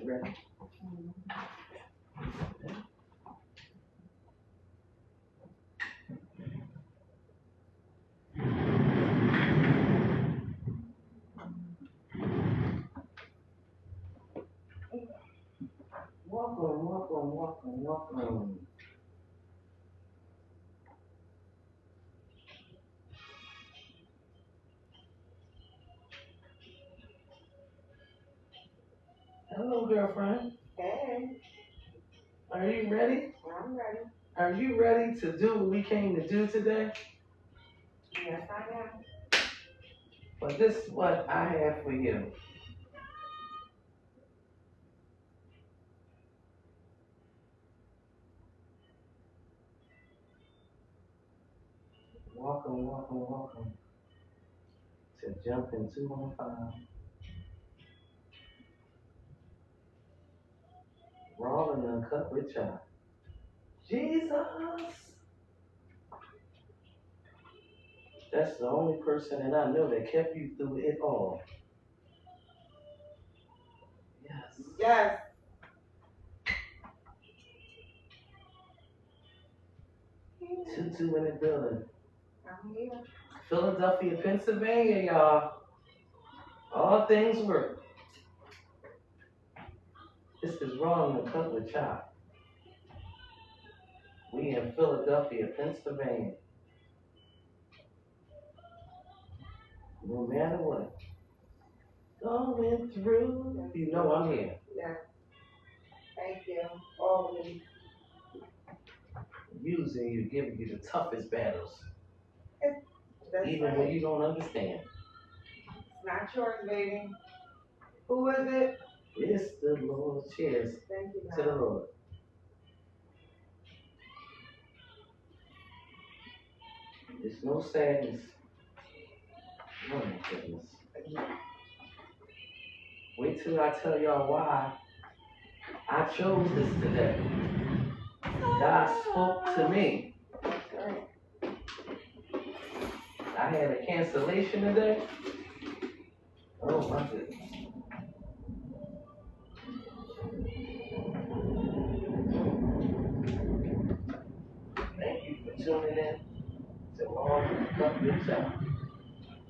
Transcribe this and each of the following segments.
Ready? Welcome, welcome, welcome, welcome. Hello, girlfriend. Hey, Are you ready? I'm ready. Are you ready to do what we came to do today? Yes, I am. But this is what I have for you. Welcome, welcome, welcome to Jumping 215. Rolling Uncut with Chop. Jesus! That's the only person that I know that kept you through it all. Yes. Yes. Tutu in the building. I'm here. Philadelphia, Pennsylvania, y'all. All things work. This is Rolling Uncut with Chop. We in Philadelphia, Pennsylvania. No matter what. Going through. You know I'm here. Yeah. Thank you. Always. Using you, giving you the toughest battles. That's Even right. when you don't understand. It's not yours, baby. Who is it? It's the Lord. Cheers Thank you, to the God. Lord. There's no sadness. Oh my goodness. Wait till I tell y'all why I chose this today. God spoke to me. I had a cancellation today. Oh my goodness. Thank you for tuning in to Long Cup Good Time.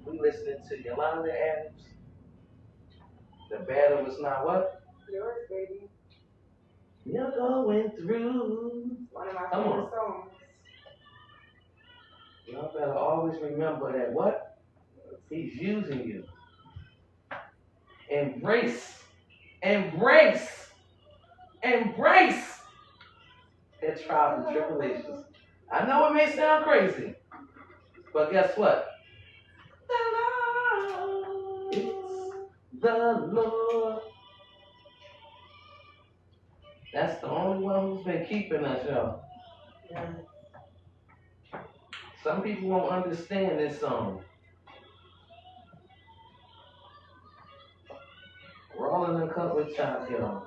We listening to Yolanda Adams. The battle was not what? Yours, baby. You're going through. One of my Come favorite on. songs. Y'all better always remember that what? He's using you. Embrace. Embrace. Embrace their trials and tribulations. I know it may sound crazy, but guess what? It's the Lord. That's the only one who's been keeping us, y'all. Yeah. Some people won't understand this song. Rolling Uncut with Chop, y'all.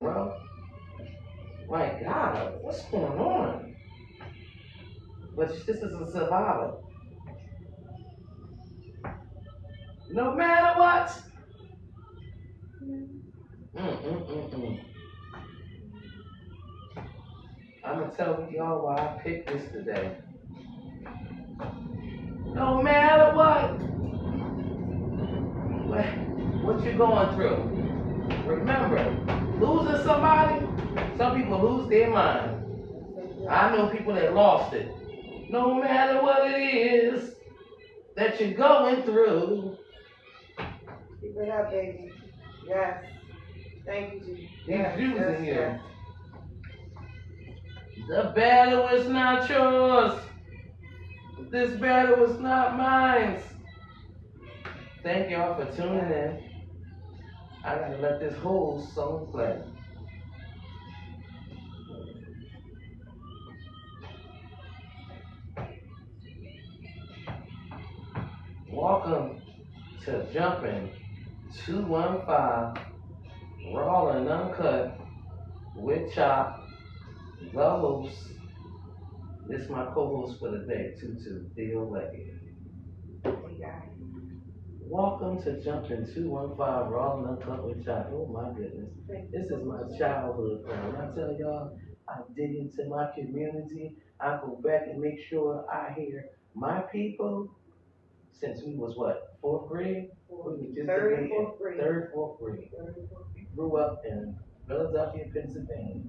Bro, my God, what's going on? But this is a survivor. No matter what. I'm gonna tell y'all why I picked this today. No matter what you're going through, remember, losing somebody, some people lose their mind. I know people that lost it. No matter what it is that you're going through. Keep it up, baby. Yes. Thank you, Jesus. He's using you. The battle is not yours. This battle is not mine. Thank y'all for tuning in. I gotta let this whole song play. Welcome to Jumping 215 Raw and uncut with Chop, the host. This is my co-host for the day, Tutu, Theo Leggett. Hey guys. Welcome to Jumping 215 Raw and Uncut with Chop. Oh my goodness. This is my childhood, man. When I tell y'all, I dig into my community. I go back and make sure I hear my people since we was what, fourth grade? We was just Third, debating fourth grade. fourth grade. We grew up in Philadelphia, Pennsylvania,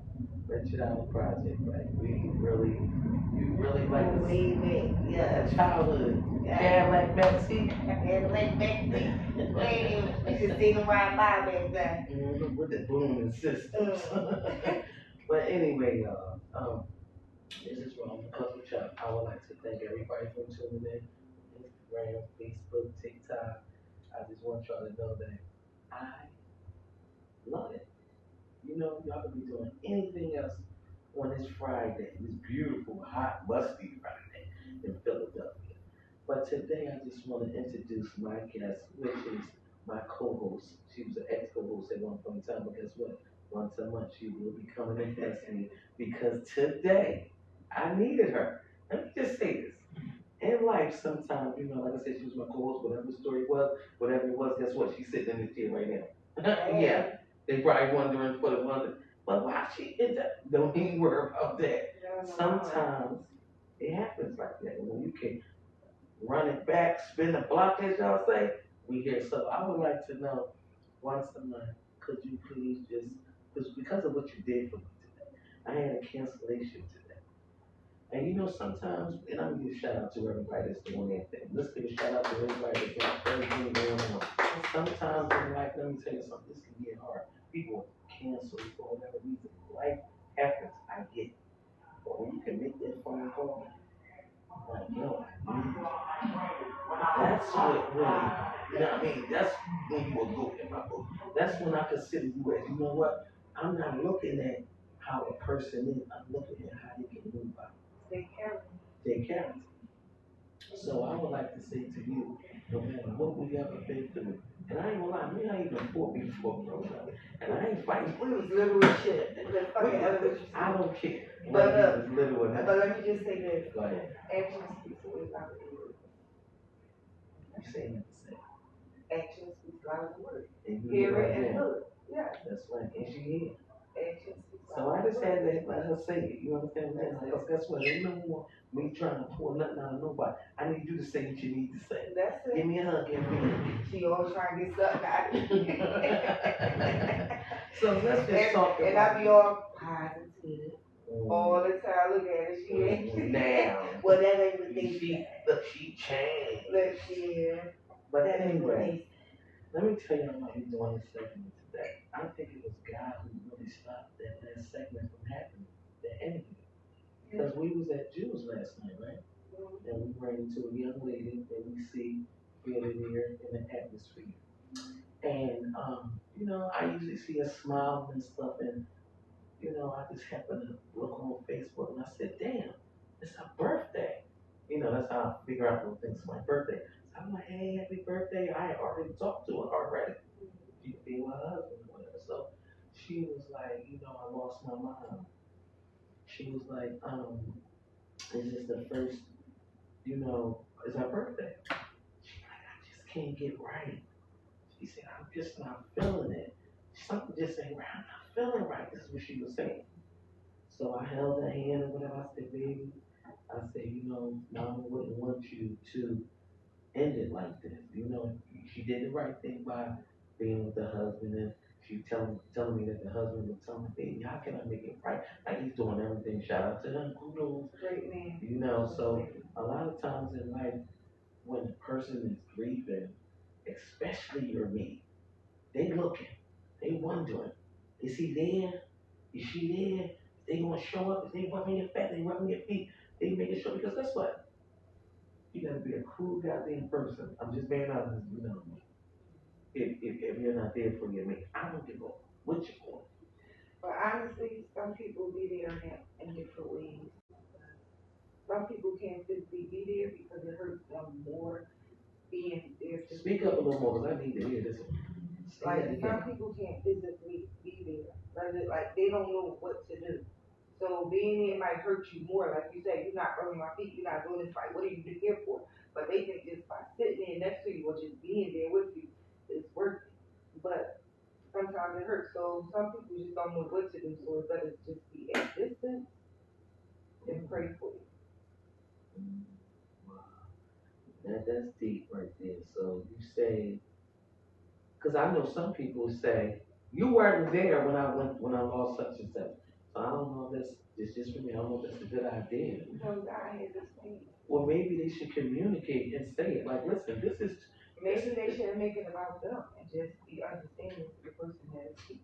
Richard Island Project, right? You really like Oh, way back, yeah. childhood. Cadillac backseat. Cadillac backseat. Way, you could see them ride by back then. With the booming systems. But anyway, y'all, this is Ron Couple Chuck. I would like to thank everybody for tuning in. Instagram, Facebook, TikTok. I just want y'all to know that I love it. You know, y'all could be doing anything else on this Friday, this beautiful, hot, musty Friday in Philadelphia. But today I just want to introduce my guest, which is my co-host. She was an ex-co-host at one point in time, but guess what? Once a month she will be coming and guest me because today I needed her. Let me just say this. In life, sometimes, you know, like I said, she was my co-host, whatever the story was, whatever it was, guess what? She's sitting in this chair right now. Yeah. They probably wondering for the wonder, but why she in that? Don't even worry about that. Sometimes it happens like that. When you can run it back, spin the block, as y'all say, we here. So I would like to know, once a month, could you please because of what you did for me today, I had a cancellation today. And you know, sometimes, and I'm gonna give a shout out to everybody that's doing their thing. Let's give a shout out to everybody that's got everything going on. Sometimes in life, let me tell you something, this can get hard. People cancel for whatever reason. Life happens, I get it. But when you can make that phone call, like, yo, that's what really, you know what I mean? That's when you will go in my book. That's when I consider you as, you know what? I'm not looking at how a person is, I'm looking at how they can move out. Their character. So I would like to say to you, no matter what we ever been through, and I ain't gonna lie, me, I ain't even fought before, bro. And I ain't fighting. We was little as shit. I don't care. But let me just say this. Go ahead. Action speaks louder than words. You say nothing to say. Action speaks louder than words. And you Hear right it and there. look. Yeah. That's right. And she here. Action speaks So I just had to let her say it. You understand what I'm saying? Because guess what? Ain't no more me trying to pull nothing out of nobody. I need you to say what you need to say. That's it. Give me a hug, give me a hug. She always trying to get something out of me. So let's just talk about and I be all positive all the time. Look at it. She ain't now. Well, that ain't what they she changed. Look, yeah. But anyway, let me tell you why we're doing this segment today. I think it was God who really stopped that last segment from happening, the interview. Because we was at Jules last night, right? And we ran into a young lady that we see really there in the atmosphere. And, you know, I usually see her smiling and stuff, and, you know, I just happened to look on Facebook and I said, damn, it's her birthday. You know, that's how I figure out when things my birthday. So I'm like, hey, happy birthday. I had already talked to her already. She could be my husband or whatever. So she was like, you know, I lost my mom. She was like, is this the first, you know, it's her birthday. She's like, I just can't get right. She said, I'm just not feeling it. Something just ain't right. I'm not feeling right. This is what she was saying. So I held her hand or whatever. I said, baby, I said, you know, Mama wouldn't want you to end it like this. You know, she did the right thing by being with the husband, and she telling me that the husband was telling me, baby, how can I make it right? Like he's doing everything. Shout out to him. Who knows? Great man. You know, so a lot of times in life, when a person is grieving, especially your me, they looking, they wondering, is he there? Is she there? They gonna show up? Is they rubbing your back? They rubbing your feet? They making sure, because guess what? You gotta be a cool goddamn person. I'm just being honest, you know. If you're not there for your mate, I don't give a what you want. But honestly, some people be there in different ways. Some people can't physically be there because it hurts them more being there. Speak up a little more, because I need to hear this one. Like, some people can't physically be there, rather, like, they don't know what to do. So being there might hurt you more, like you said, you're not rubbing my feet, you're not doing this, like, what are you here for? But they think just by sitting there next to you or just being there with you is worth it. But sometimes it hurts, so some people just don't know what to do, so it's better to just be at distance and pray for you. Wow. That's deep right there. So you say, because I know some people say, you weren't there when I lost such and such. So I don't know if that's, it's just for me, I don't know if that's a good idea. No, God has this thing. Or maybe they should communicate and say it, like, listen, this is. Maybe they shouldn't make it about them and just be understanding for the person that is.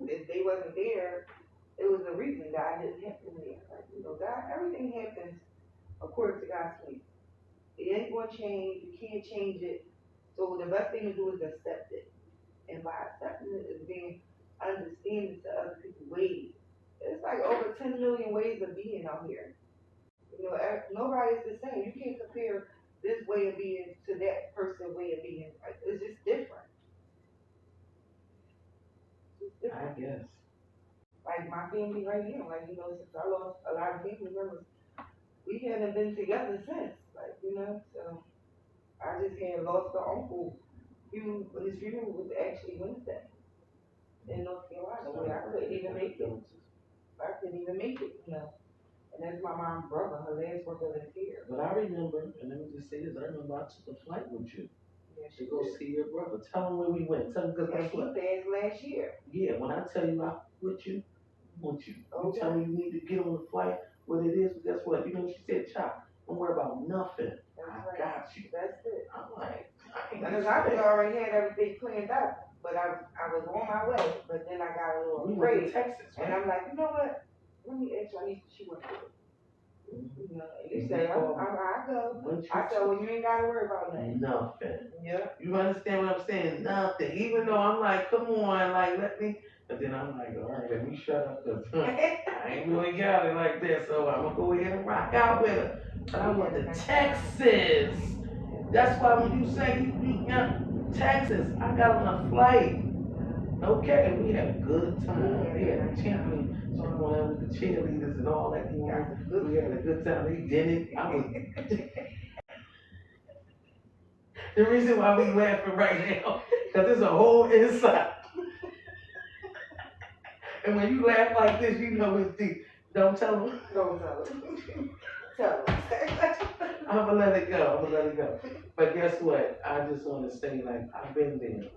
If they wasn't there, it was a reason God didn't have them there. Like, God, everything happens according to God's plan. It ain't gonna change, you can't change it. So the best thing to do is accept it. And by accepting it is being understanding to other people's ways. It's like over 10 million ways of being out here. Nobody's the same. You can't compare this way of being to that person's way of being. Like, it's just different. I guess. Like my family right here, like, since I lost a lot of family members, we haven't been together since. Like, so I just had lost an uncle. His funeral was actually Wednesday in North Carolina, where I couldn't even make it. And that's my mom's brother, her last brother that's here. But I remember, and let me just say this, I remember I took a flight with you. Yeah, to go see your brother. Tell him where we went. Tell him, because guess what? He passed last year. Yeah, when I tell you I'm with you, I'm with you. Okay. You tell me you need to get on the flight, what it is, guess what? You know what she said, Chop, don't worry about nothing. I got you. That's it. I'm like, because I already had everything planned out, but I was on my way, but then I got a little afraid. We went to Texas, right? And I'm like, you know what? Let me ask you, she went to it. Mm-hmm. You say, I go. I said, well, you ain't got to worry about nothing. Nothing. Yeah. You understand what I'm saying? Nothing. Even though I'm like, come on, like, let me. But then I'm like, all right, let me shut up, because I ain't really got it like that, so I'm going to go ahead and rock out with her. But I went to Texas. That's why when you say Texas, I got on a flight. Okay, we had a good time. We had a championship with the cheerleaders and all that. We had a good time. They did it. The reason why we laughing right now, because it's a whole inside. And when you laugh like this, you know it's deep. Don't tell them. Don't tell them. Tell them. I'm gonna let it go. But guess what? I just want to say, like, I've been there,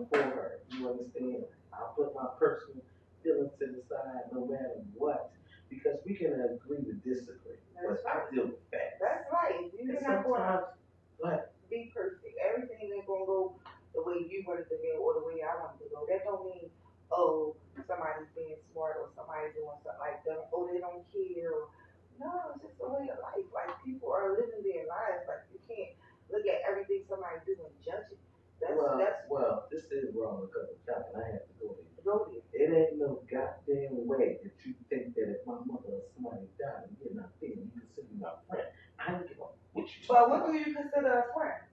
for her. You understand? I'll put my personal feelings to the side no matter what. Because we can agree to disagree. But I deal with facts. That's right. You're not going to be perfect. Everything ain't going to go the way you wanted to go or the way I wanted to go. That don't mean, somebody's being smart or somebody's doing something like that. They don't care. No, it's just a way of life. Like, people are living their lives. Like, you can't look at everything somebody do and judge it. Well, this is wrong because of child, and I have to go there. Go there. It ain't no goddamn way that you think that if my mother or somebody died and you're not there, you consider me my friend. I don't give a what you. But what do you consider a friend?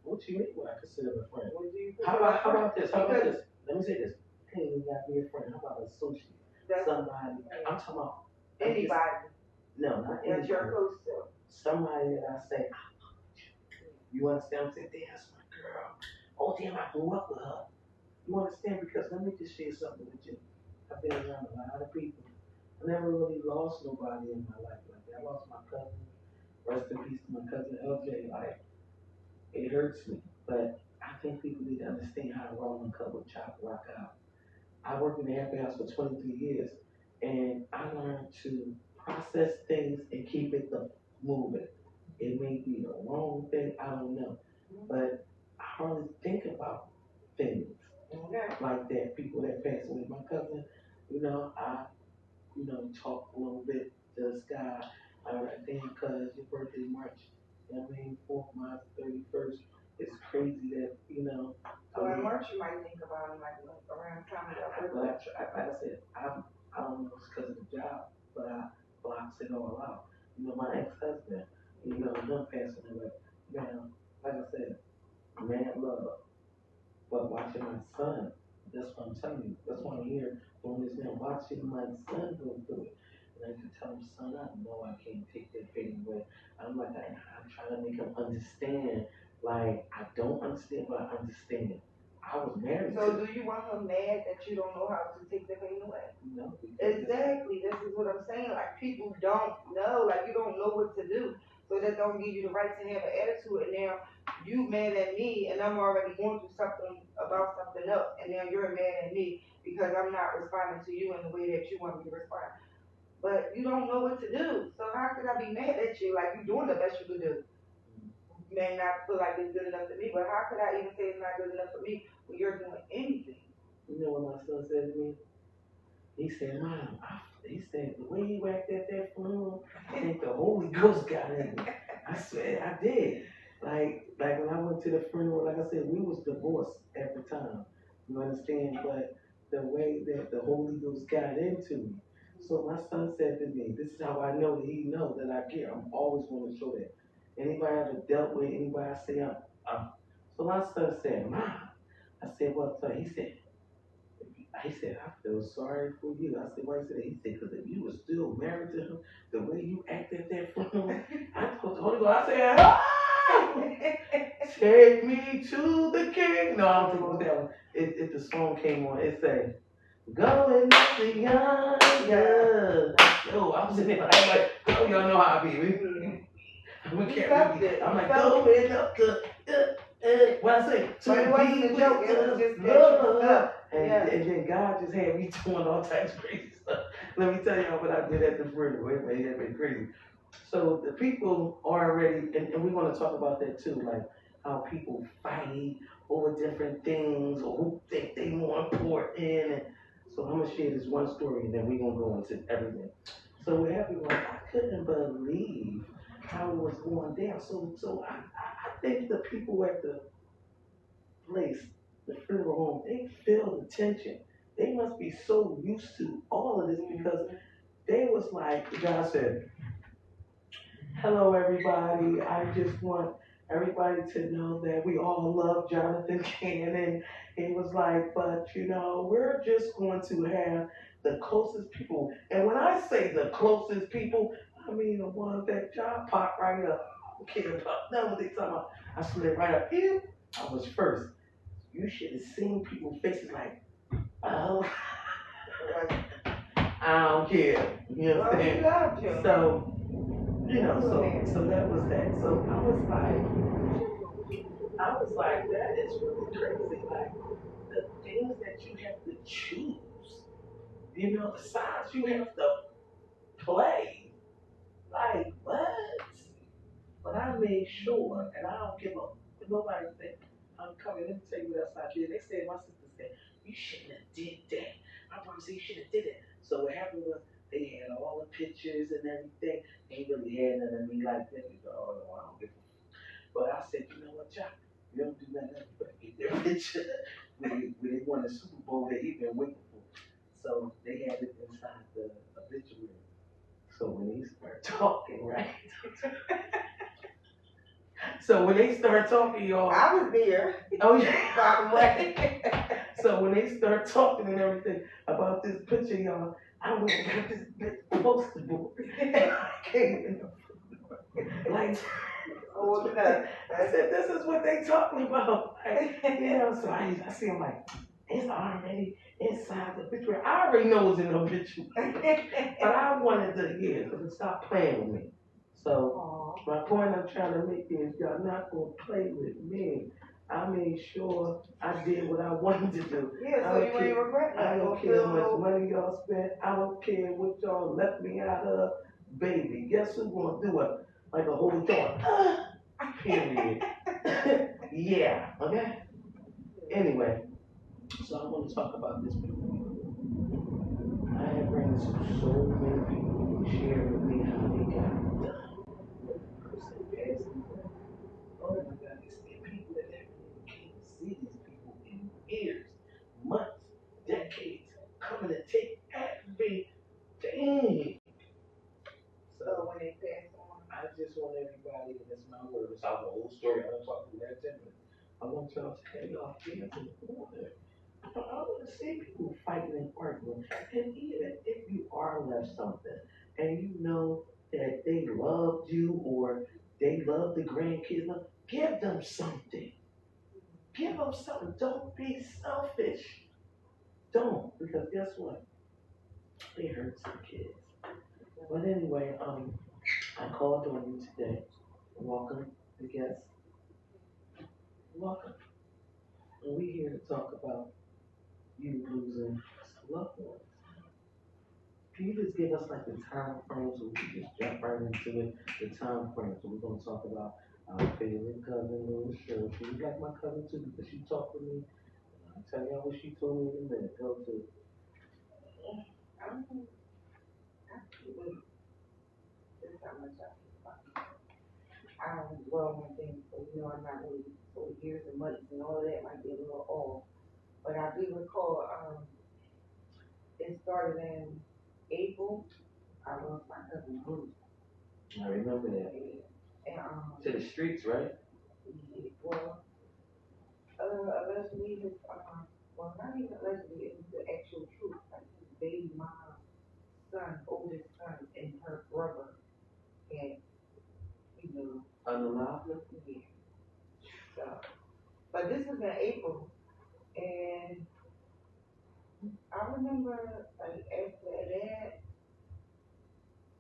What you mean? What I consider a friend? What do you how about this? Let me say this. Hey, you got me a friend. How about an associate? Somebody. I'm talking about anybody. No, not anybody. That you're close to. Somebody that I say, I love you. You understand? I'm saying, damn, that's my girl. Oh, damn, I grew up with her. You understand? Because let me just share something with you. I've been around a lot of people. I never really lost nobody in my life like that. I lost my cousin. Rest in peace to my cousin LJ. Like, it hurts me. But I think people need to understand how to roll and cut with chop rock out. I worked in the Happy House for 23 years, and I learned to process things and keep it moving. It may be the wrong thing, I don't know. But I hardly think about things like that. People that pass away. My cousin, I talk a little bit to the sky. I write, damn, cuz your birthday March, 4th, March 31st. It's crazy that, So in March you might think about it like around time of your birthday. Like I said, I don't know if it's because of the job, but I blocks it all out. My ex-husband, him passing away. Now, like I said, man love. But watching my son, that's what I'm telling you. That's why I'm here doing this now. Watching my son go through it. And I can tell him, son, I know I can't take that pain away. I'm trying to make him understand. Like, I don't understand, but I understand. I was married So to. do you want him mad that you don't know how to take the pain away? No, Exactly. This is what I'm saying. Like people don't know. Like you don't know what to do. So that don't give you the right to have an attitude. And now you mad at me, and I'm already going through something about something else, and now you're mad at me because I'm not responding to you in the way that you want me to respond. But you don't know what to do. So how could I be mad at you? Like you're doing the best you could do. You may not feel like it's good enough to me, but how could I even say it's not good enough for me when you're doing anything? you know what my son said to me? He said, Mom, he said, the way you acted at that funeral, I think the Holy Ghost got in me. I said, I did. Like when I went to the funeral, like I said, we was divorced at the time. You understand? But the way that the Holy Ghost got into me. So my son said to me, this is how I know that he knows that I care. I'm always going to show that. Anybody I ever dealt with, anybody I say I'm. So my son said, Mom, I said, what, son? He said, I feel sorry for you. I said, why he said that? He said, because if you were still married to him, the way you acted at that funeral, I told the Holy Ghost, I said, oh, take me to the king. No, I don't think it was that one. If the song came on, it said, going up the yonder. Yo, I was in there, I'm like, oh, y'all know how I be. We can't really, I'm like, going up the, what I say? But it wasn't a joke, it was just that and then God just had me doing all types of crazy stuff. Let me tell y'all what I did at the funeral. It made it crazy. So the people are already, and we want to talk about that too, like how people fight over different things or who think they more important. And so I'm gonna share this one story, and then we're gonna go into everything. So what happened was I couldn't believe how it was going down. So I think the people at the place, the funeral home, they feel the tension. They must be so used to all of this because they was like, the guy said, hello everybody, I just want everybody to know that we all love Jonathan Cannon. It was like, but we're just going to have the closest people. And when I say the closest people, I mean the ones that John popped right up. I don't care about none of what they talking about. I slid right up here. I was first. You should have seen people's faces like, oh, I don't care. You understand? So, so that was that. So I was like, that is really crazy. Like, the things that you have to choose, the sides you have to play. Like, what? But I made sure, and I don't give a nobody think I'm coming. Let me tell you what else I did. They said, my sister said, you shouldn't have did that. My brother said you should have did it. So what happened was they had all the pictures and everything. Ain't really had none of me like that. You go, oh no, I don't give a. But I said, you know what, Jack? You don't do nothing. You better get their picture. when they won the Super Bowl, they even waiting for. So they had it inside the obituary. So when they start talking, right? So when they start talking, y'all. I was there. Oh yeah. By the way. So when they start talking and everything about this picture, y'all, I went and got this big poster board. And I came in the like. Oh, I said, this is what they talking about. Like, so I see them like, it's already inside the picture. I already know it's in the picture. But I wanted to hear it because it stopped playing with me. So my point I'm trying to make is y'all not gonna play with me. I made sure I did what I wanted to do. Yeah, so you ain't regret that. I don't care how much money y'all spent. I don't care what y'all left me out of. Baby, guess who's gonna do it? Like a whole joint. Period. Yeah, okay? Anyway, so I want to talk about this before. I have ran into so many people who share with me how they got done. Person passed away. Oh my God, it's been people that haven't even came to see these people in years, months, decades, coming to take everything. So when they pass on, I just want everybody, and it's my word, it's our whole story. I don't talk to that 10 minutes. I I want y'all to have y'all dancing on there. I want to see people fighting and arguing. And even if you are left something and you know that they loved you or they love the grandkids, give them something. Give them something. Don't be selfish. Don't, because guess what? They hurt some kids. But anyway, I called on you today. Welcome, the guests. Welcome. And we're here to talk about you losing loved ones. Can you just give us like the time frame so we can just jump right into it? The time frame. So we're gonna talk about our favorite cousin, Little Cheryl. She was like my cousin too because she talked to me. I'll tell y'all what she told me in a minute. Go to. I'm actually, this is how much I think about it. I don't dwell on things, so you know, I'm not really, so years and months and all of that might be a little off. But I do recall, it started in April. I lost my cousin Bruce. I remember that. And, To the streets, right? well, allegedly, his, well, not even allegedly, it was the actual truth. Like his baby mom's son, oldest son, and her brother had, you know, Unalive? yeah. So, but this was in April, and I remember, like, after that,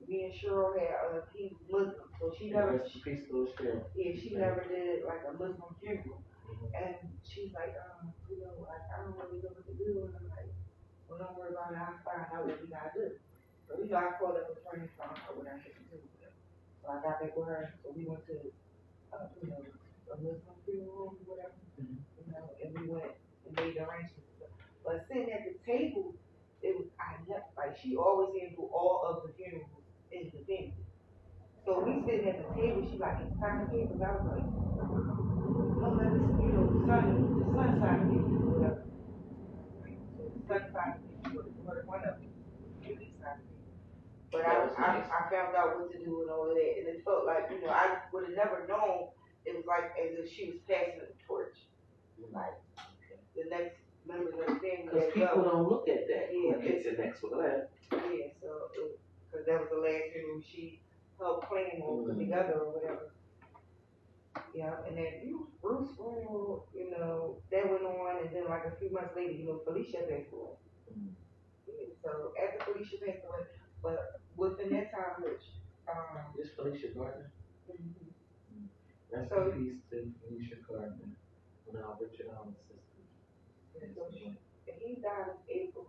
me and Cheryl had a piece Muslim, so she never, Rest in peace, Little Cheryl. yeah, she never did like a Muslim funeral. And she's like, you know, like, I don't really know what to do. And I'm like, well, don't worry about it. I'll find out what we gotta do. So, you know, I called up a friend from her what I had to do with her. So I got back with her. So we went to, you know, a Muslim funeral or whatever, you know, and we went and made arrangements. But sitting at the table, it was, I never, like, she always handled all of the funerals independently. So we sitting at the table, she like, it's time to pay, because I was like, no, let us, you know, the sun side of it, whatever. So the sun side of it, one of them, the side of it. But I found out what to do and all of that, and it felt like, you know, I would have never known. It was like as if she was passing the torch. Like the next members of the family. Because people don't look at that. Yeah, Who gets it next with that? Yeah, so because that was the last funeral she helped plan or put together or whatever. Yeah, and then Bruce funeral, you know, that went on, and then like a few months later, you know, Felicia passed away. Yeah, so after Felicia passed away, but within that time, which This Felicia Gardner. Rest So- in peace to Felicia Gardner. Now Richard Allen's sister. so he died in April.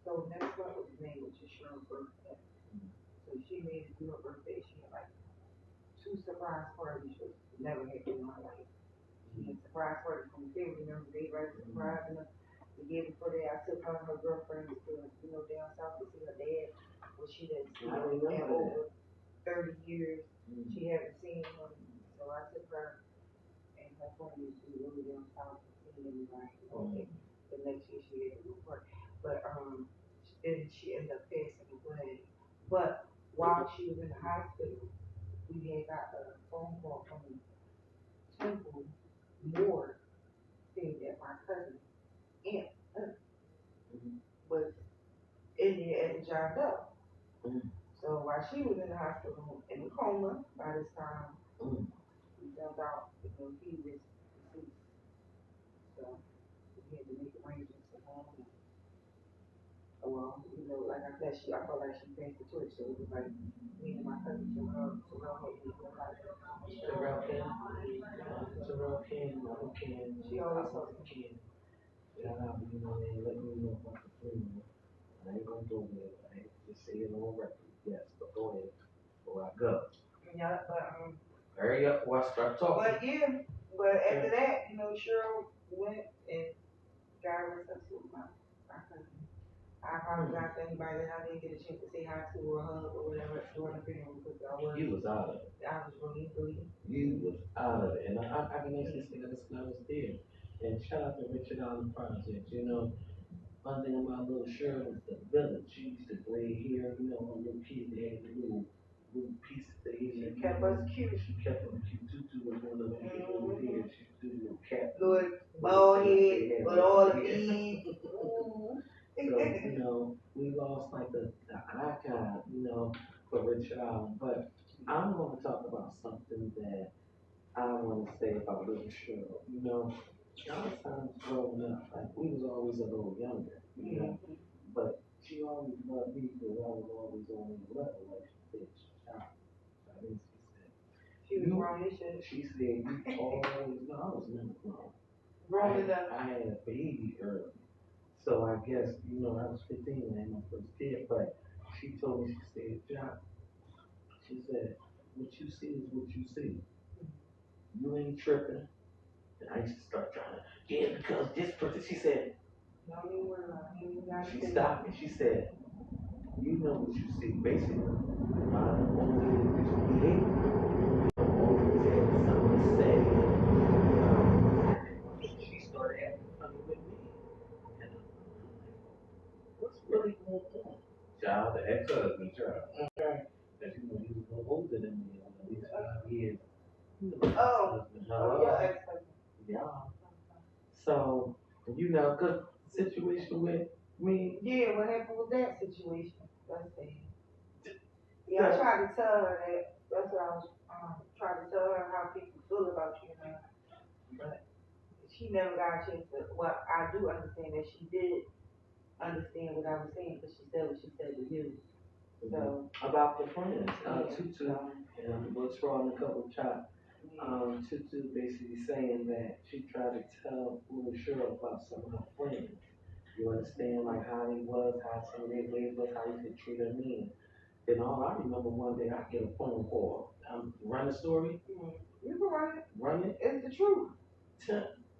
So next month was May, which is Cheryl's birthday. So she made a real birthday. She had like 2 surprise parties, which never happened in my life. She had surprise parties from the family members. They were surprising her. The year before that, I took her and her girlfriend to, you know, down south to see her dad, which she didn't see him in over 30 years. She hadn't seen him, so I took her and her friends to really down south to see everybody. The next year she had to report, but then she ended up passing away. But while she was in the hospital, we had got a phone call from the Temple morgue saying that my cousin aunt was in there at the John Doe. So while she was in the hospital in a coma, by this time we found out, you know, he was deceased. So we had to make arrangements for him. Well, you know, like I said, I felt like she passed the torch, so it was like me and my cousin Terrell had to go like Terrell King, Mama King. She always told me. King. Shout out, you know, they let me know about the funeral. I ain't gonna go there. I ain't just say it on record. Yes, but go ahead. Before I go. Yeah, but Hurry up before I start talking. But yeah, but after that, you know, Cheryl went and got her to my cousin. I apologize to anybody that I didn't get a chance to say hi to or hug or whatever during the funeral because You was out of it. I was really. You was out of it. And I can actually say that I was there. And shout out to Richard Allen Project. You know, one thing about Little Cheryl was the village. She used to play here, you know, when little kids they had to little little pieces that he She kept us cute. She kept them cute. Tutu was one of the people who did. She do little cat. Little bald head with all the beads. So, you know, we lost like the icon, you know, for Rich Allen. But I'm going to talk about something that I want to say about Little Cheryl. You know, a lot of times growing up, like we was always a little younger, you know, but she always loved me because I was always on the level, like she said, child. I mean, She was grown as shit. she said, you always, no, I was never grown. Grown enough. I had a baby early. So I guess, you know, I was 15 when I had my first kid, but she told me, she said, John, she said, what you see is what you see. You ain't tripping. And I used to start trying to, yeah, because this person, she said, she stopped me, she said, you know what you see. Basically, my only individual behavior, always had something to say. She started acting funny with me. And I'm like, what's really going on? Child, the ex-husband, child. Okay. Because you know, he was no older than me, at least 5 years. Oh, your ex-husband. Yeah. So, you know, because the situation with me. Yeah, what happened with that situation? Let's see. Yeah, I tried to tell her that. That's what I was trying to tell her how people feel about you now. But she never got a chance to. Well, I do understand that she did understand what I was saying because she said what she said to you. So about the friends, Tutu, and what's wrong a couple of chops. Tutu basically saying that she tried to tell Little Cheryl about some of her friends. You understand, like how he was, how some of their ways was, how he could treat her mean. Then all I remember one day I get a phone call. Run the story. You can run it. Run it. It's the truth.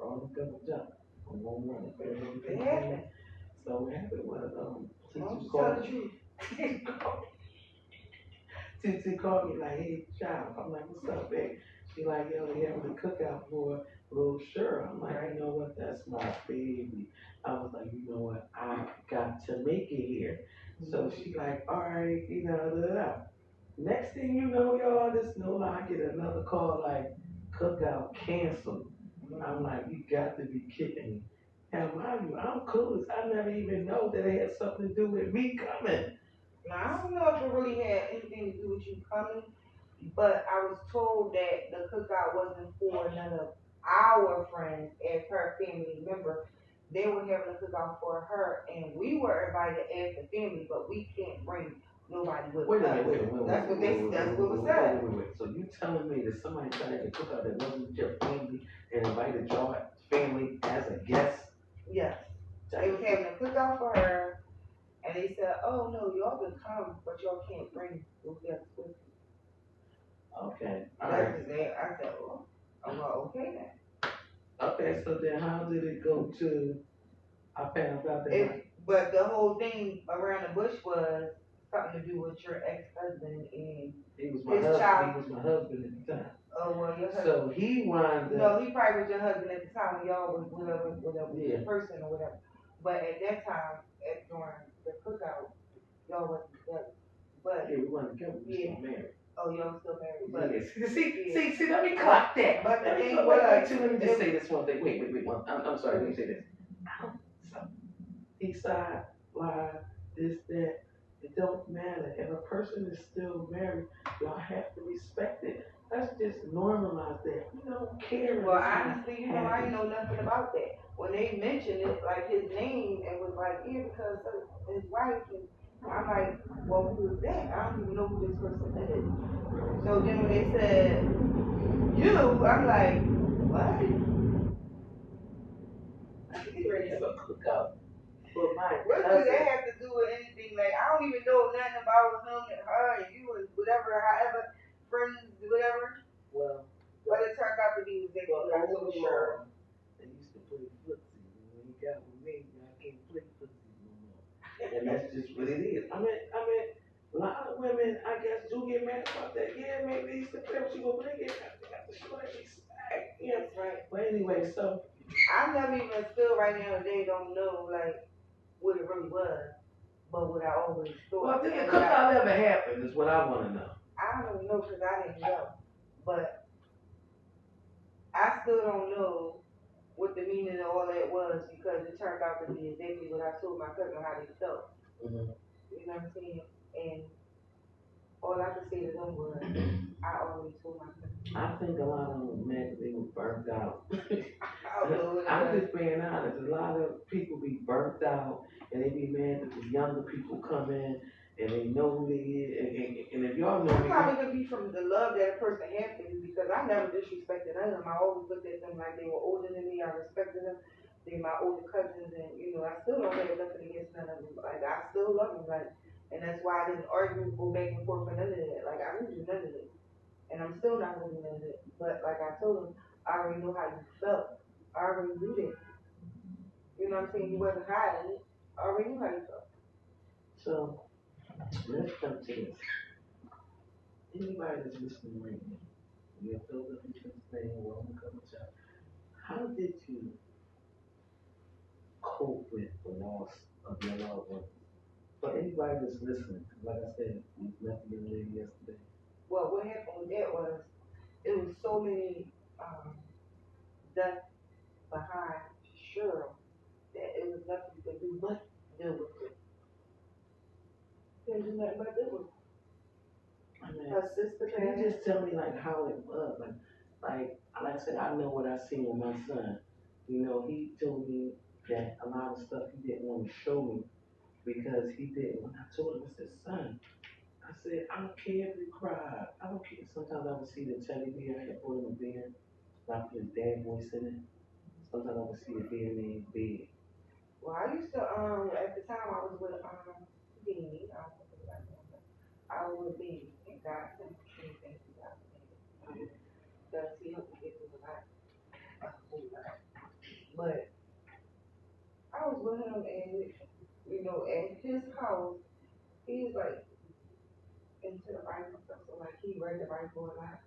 Wrong double jump. I'm gonna run it. It happened. So what happened was Tutu tell called the truth. Tutu called me like, hey, child. I'm like, what's up, babe? She like, yo, they having a cookout for Little Cheryl. I'm like, you know what? That's my baby. I was like, you know what? I got to make it here. So she like, all right, you know, blah, blah, blah. Next thing you know, y'all, this no I get another call like, cookout canceled. I'm like, you got to be kidding me. Now, mind you, I'm clueless. I never even know that it had something to do with me coming. Now, I don't know if it really had anything to do with you coming, but I was told that the cookout wasn't for none of our friends as her family member. They were having a cookout for her, and we were invited as the family, but we can't bring nobody with us. Wait a minute. That's what was said. Wait. So you telling me that somebody tried to have a cookout that wasn't your family and invited your family as a guest? Yes. They was having a cookout for her, and they said, oh no, y'all can come, but y'all can't bring those guests with you. Okay. All right. I said, well, okay then. Okay, so then how did it go to, I found out that. But the whole thing around the bush was something to do with your ex-husband and he was my husband. child. He was my husband at the time. Oh, well, your husband. So he wound up. No, he probably was your husband at the time when y'all was whatever Yeah. person or whatever. But at that time, during the cookout, y'all wasn't together. But yeah, we weren't together. We were still married. Oh, y'all still married. But yeah. See, let me clock that. But the thing wait, let me just say this one thing. Wait, I'm sorry, let me say this. East side, live, this, that. It don't matter. If a person is still married, y'all have to respect it. Let's just normalize that. We don't care. Well, honestly, I didn't know nothing about that. When they mentioned it, like his name, it was like, yeah, because of his wife. And I'm like, well, who is that? I don't even know who this person is. So then when they said, you, I'm like, what? I think he's ready to have a cookout. But what does that have to do with anything? Like, I don't even know nothing about him and her and you and whatever, however, friends, whatever. Well, but it turned out to be exactly what I told Cheryl. They used to play footsie. When he got with me, I can't play footsie no more. And that's just what it is. I mean, a lot of women, I guess, do get mad about that. Yeah, maybe they used to play with you, but they get mad about the show that respect. Yeah, that's right. But anyway, so. I never even still right now today don't know, like, what it really was, but what I always thought. Well, did the cookout ever happen is what I want to know. I don't know because I didn't know, but I still don't know what the meaning of all that was because it turned out to be exactly what I told my cousin how they felt. Mhm. You know what I'm saying? And all I could say to them was, I always told my cousin. I think a lot of them mad that they were burnt out. I don't know what it I'm was. just being honest. A lot of people be burnt out and they be mad that the younger people come in and they know who they is. And if y'all know It me, probably could be from the love that a person has for you because I never disrespected none of them. I always looked at them like they were older than me. I respected them. They're my older cousins, and I still don't have nothing against none of them. Like I still love them, like, and that's why I didn't argue, go back and forth for none of that. Like I didn't do none of it, and I'm still not doing none of it. But like I told them, I already know how you felt. I already knew that. You know what I'm saying? You wasn't hiding it. I already knew how you felt. so let's come to this. Anybody that's listening right now, you have Philadelphia, Pennsylvania, welcome to come to. How did you cope with the loss of your loved one? For anybody that's listening, 'cause like I said, we met the young lady yesterday. Well, what happened with that was it was so many deaths behind Cheryl that it was nothing you could do but deal with it. Couldn't do nothing but deal with it. I mean, Her sister can you passed. just tell me like how it was? Like I said, I know what I seen with my son. You know, he told me that a lot of stuff he didn't want to show me because he didn't. When I told him, I said, son, I said, I don't care if you cry. I don't care. Sometimes I would see the teddy bear. I had put him a bear. And I put his dad voice in it. Sometimes I would see a bear named Big. Well, I used to at the time I was with Beanie. I don't know if you know. I was with Beanie and God sent me things to God. Because he helped me get through a lot. A whole lot. But I was with him and at his house, he's like into the Bible stuff. So like he read the Bible a lot.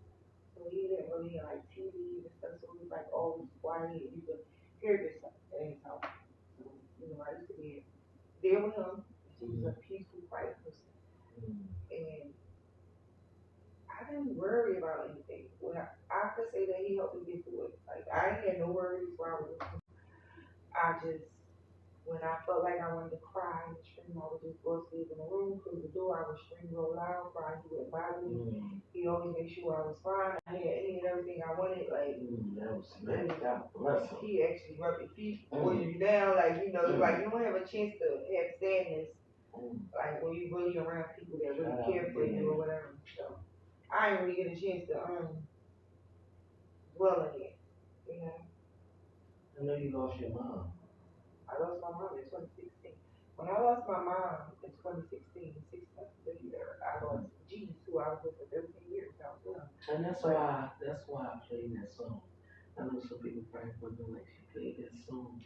So he didn't really like TV and stuff. So he was like always quiet. You could hear this stuff at his house. So, I used to be there with him. He was a peaceful, quiet person. And I didn't worry about anything. I could say that he helped me get through it. Like I ain't had no worries while I was with him. I just when I felt like I wanted to cry and scream, I would just go upstairs in the room, close the door, I would scream real loud, cry, he wouldn't bother me. He always made sure I was fine. I had any and everything I wanted, like That was nice. God bless him. he actually rubbed his feet, push you down, like like you don't have a chance to have sadness, like when you really around people that really care for you or whatever. So I didn't really get a chance to dwell in it, I know you lost your mom. I lost my mom in 2016. When I lost my mom in 2016, 6 months later, I lost Jesus, who I was with for 13 years. I was with him. And that's why I played that song. I know some people probably wondering like she played that song.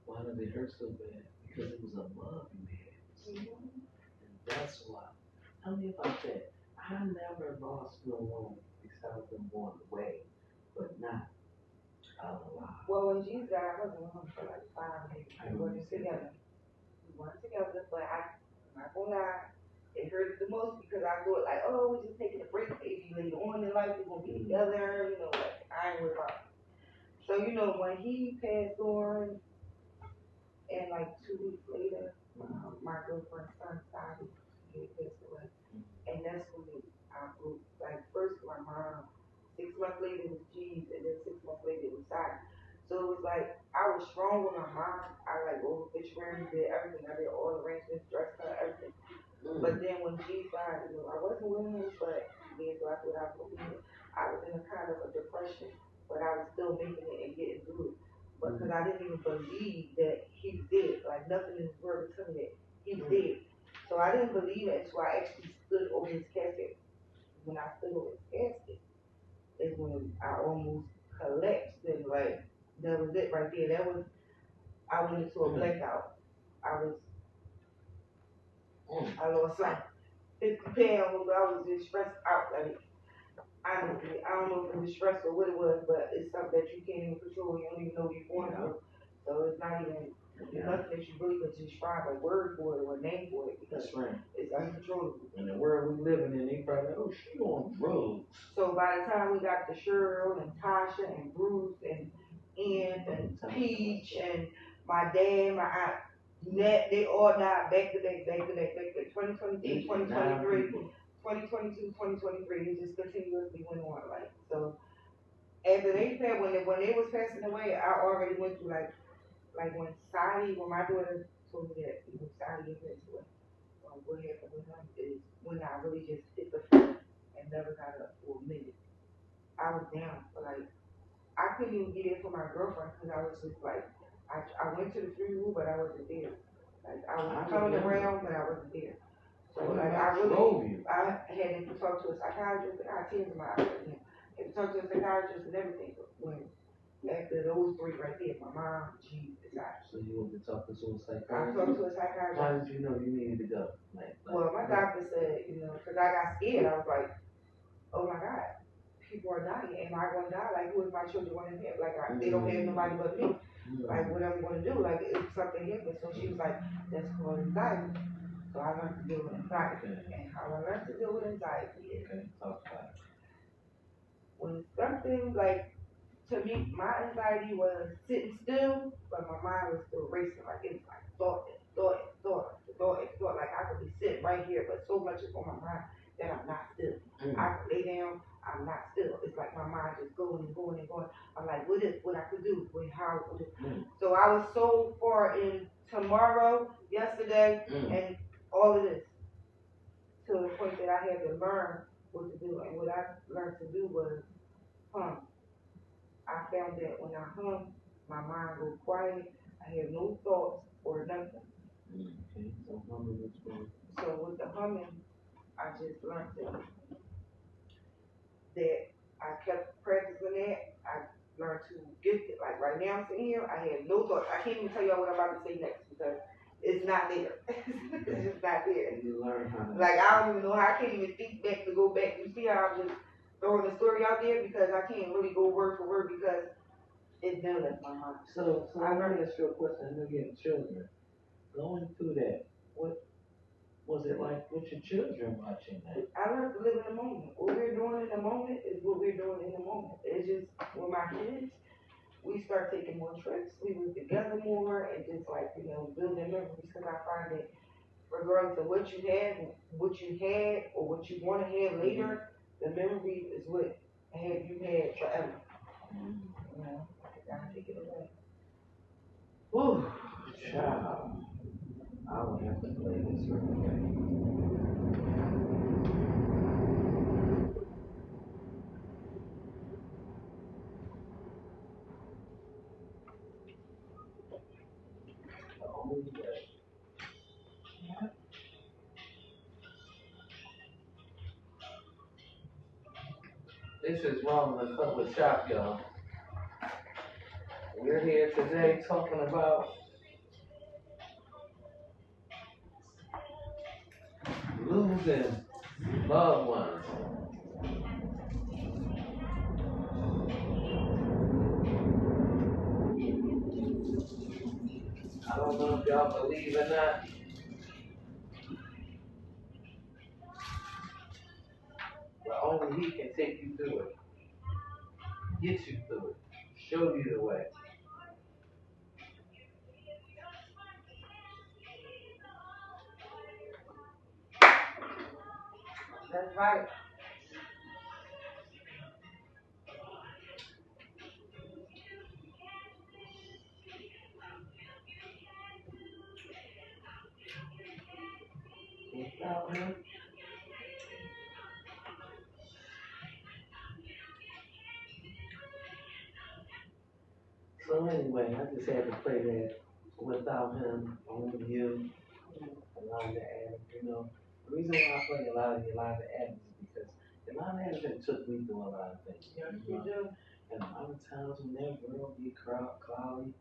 Why does it hurt so bad? Because it was a love you had. And that's why. Tell me about that. I never lost no one besides them going away, but not alive. Well, when Jesus died, I wasn't with him for like 5 years. We weren't together. But I'm not gonna lie, it hurt the most because I thought like, oh, we're just taking a break, maybe later on in life we're gonna be together, like I ain't worried about it. So, when he passed on and like 2 weeks later, my girlfriend's son started he passed away. And that's when I broke. Like first my mom, 6 months later it was G's, and then 6 months later it was Side. So it was like I was strong with my mom. I like obituary, did everything. I did all the arrangements, dressed her, everything. But then when G died, I wasn't with him, but then so I thought I was with him. I was in a kind of a depression, but I was still making it and getting through it. But because I didn't even believe that he was dead, like nothing in this world would tell me that he was dead. So I didn't believe it, so I actually stood over his casket. When I stood over his casket, is when I almost collapsed and like that was it right there. I went into a blackout. I lost like 50 pounds. I was just stressed out. Like honestly, I don't know if it was stress or what it was, but it's something that you can't even control. You don't even know what you're going through. So it's not even. There's nothing that you really could describe a word for it or a name for it because That's right. it's uncontrollable. In the world we living in, they probably, oh, she on drugs. So by the time we got the Cheryl and Tasha and Bruce and Ian and Peach and my dad, my aunt, Nat, they all died back to back, 2022, 2023, 2022, 2023. It just continuously went on. Like, so after they said, when they was passing away, I already went through like when my daughter told me that, Sally is into it. What happened with him is when I really just hit the floor and never got up for a minute. I was down for like, I couldn't even get in for my girlfriend because I was just like, I went to the funeral, but I wasn't there. Like, I was coming around, but I wasn't there. So, like, I had to talk to a psychiatrist, and I had tears in my eyes. I had to talk to a psychiatrist and everything. But when, after those three right there, my mom, she decided. So you went to talk to a psychiatrist? I talked to a psychiatrist. How did you know you needed to go? Well, my doctor said, because I got scared. I was like, oh my God, people are dying. Am I going to die? Like, who is my children going to have? Like, they don't have nobody but me. Like, what am I going to do? Like, if something happens. So she was like, that's called anxiety. So I learned to deal with anxiety. And how I learned to deal with anxiety is when something like, to me, my anxiety was sitting still, but my mind was still racing. Like, it was like thought. Like, I could be sitting right here, but so much is on my mind that I'm not still. I could lay down, I'm not still. It's like my mind just going and going and going. I'm like, what I could do? So I was so far in tomorrow, yesterday, and all of this, to the point that I had to learn what to do. And what I learned to do was hum. I found that when I hum, my mind goes quiet. I have no thoughts or nothing. Okay, so humming is good. So with the humming, I just learned that I kept practicing that. I learned to get it. Like right now I'm sitting here, I have no thoughts. I can't even tell y'all what I'm about to say next because it's not there. It's just not there. You learn how to. Like I don't even know how. I can't even think back to go back. You see how I'm just throwing the story out there because I can't really go word for word because it's done left my mind. So I learned this real question. I know you have children. Going through that, what was it like with your children watching that? I learned to live in the moment. What we're doing in the moment is what we're doing in the moment. It's just with my kids, we start taking more trips. We was together more and just like, building memories because I find that regardless of what you had, or what you want to have later, the memories is what have you had forever. I gotta take it away. Whew, child. I would have to play this real quick. This is Wrong in the Cup of Chop, y'all. We're here today talking about losing loved ones. I don't know if y'all believe or not, but only He can take you through it, get you through it, show you the way. That's right. Without Him, So anyway, I just had to play that Without Him, Only You, Yolanda Adams. The reason why I play a lot of Yolanda Adams is because Yolanda Adams took me through a lot of things. You do. And a lot of times when that world get cloudy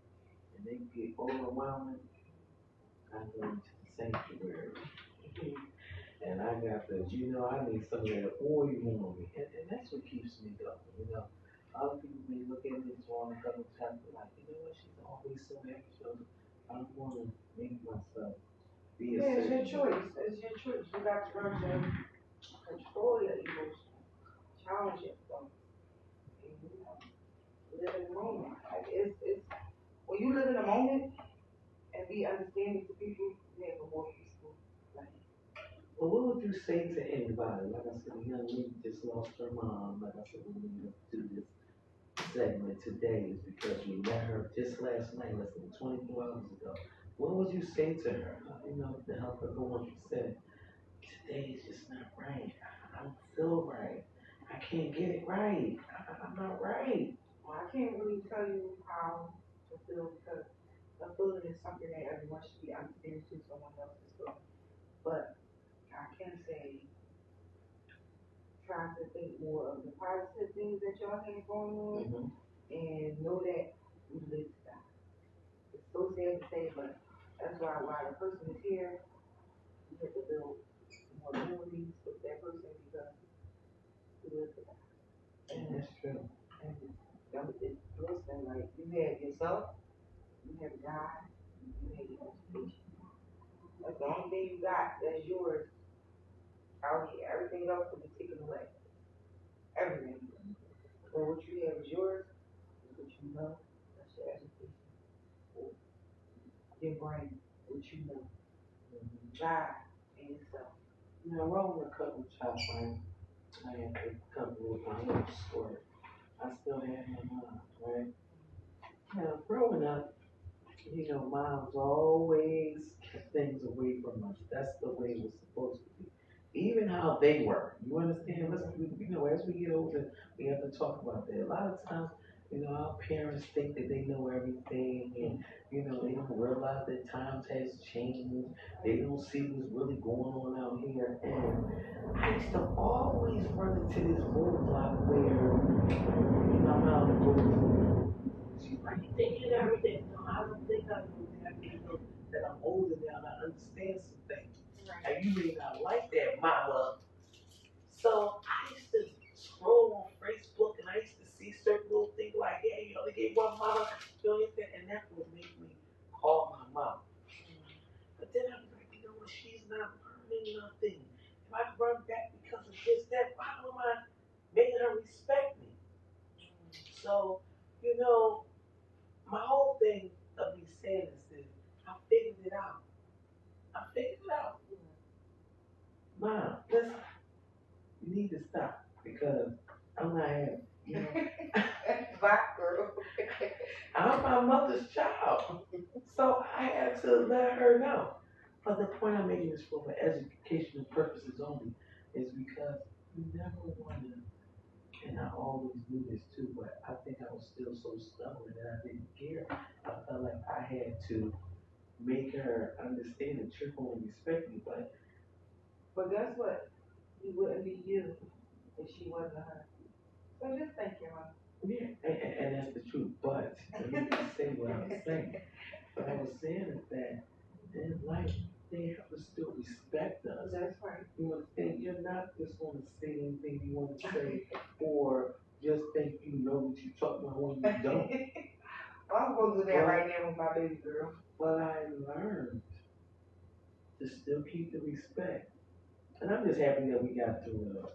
and they get overwhelming, I go into the sanctuary. And I got I need some of that oil on me. And that's what keeps me going, Other people may look at me as one a couple of times, like, she's always so extra. I want to make myself be a Yeah, it's your certain way. choice. It's your choice. You got to learn to control your emotions, challenge your thoughts, and live in the moment. Like it's when you live in the moment and be understanding to people, you have a more peaceful life. Well, what would you say to anybody? Like I said, a young lady just lost her mom. Like I said, when we do this segment today is because we met her just last night, less than 24 hours ago. What would you say to her? To help her go on. She said, today is just not right. I don't feel right. I can't get it right. I'm not right. Well, I can't really tell you how to feel because a feeling is something that everyone should be understanding to someone else's feeling. But I can say try to think more of the positive things that y'all have going on Mm-hmm. and know that we live to die. It's so sad to say, but that's why while the person is here, you have to build more memories with that person because we live to die. And that's true. And listen, like you have yourself, you have God, you have your education. That's the only thing you got that's yours out here. Everything else will be taken away. Everything. But what you have is yours, is what you know, that's your education. Your brain, what you know. God and yourself. Now, rolling a couple chops, right? I had to come with my little story. I still had my mom, right? Now, growing up, moms always kept things away from us. That's the way it was supposed to be. Even how they were. You understand? As we get older, we have to talk about that. A lot of times, our parents think that they know everything and, they don't realize that times has changed. They don't see what's really going on out here. And I used to always run into this roadblock where, my mom would go, she's like, you thinking everything. No, I don't think I know that. That I'm older now and I understand some things. Right. And you may not like that, mama. So I used to scroll on Facebook and I used to see certain little things like, hey, you only get one mama, and that would make me call my mom. But then I'm like, she's not learning nothing. If I run back because of this, that, why am I making her respect me? So, my whole thing of me saying this is, I figured it out. I figured it out. Mom, listen, you need to stop because I'm not having, Bye, girl. I'm my mother's child. So I had to let her know. But the point I'm making this for educational purposes only is because you never want to, and I always knew this too, but I think I was still so stubborn that I didn't care. I felt like I had to make her understand that you're going to respect me, But guess what? You wouldn't be you if she wasn't her. So just thank your mom. yeah, and that's the truth. But let me just say what I was saying. What I was saying is that in life, they have to still respect us. That's right. You understand? You're not just going to say anything you want to say or just think you know what you're talking about when you don't. Well, I'm going to do that right now with my baby girl. But I learned to still keep the respect. And I'm just happy that we got through it all.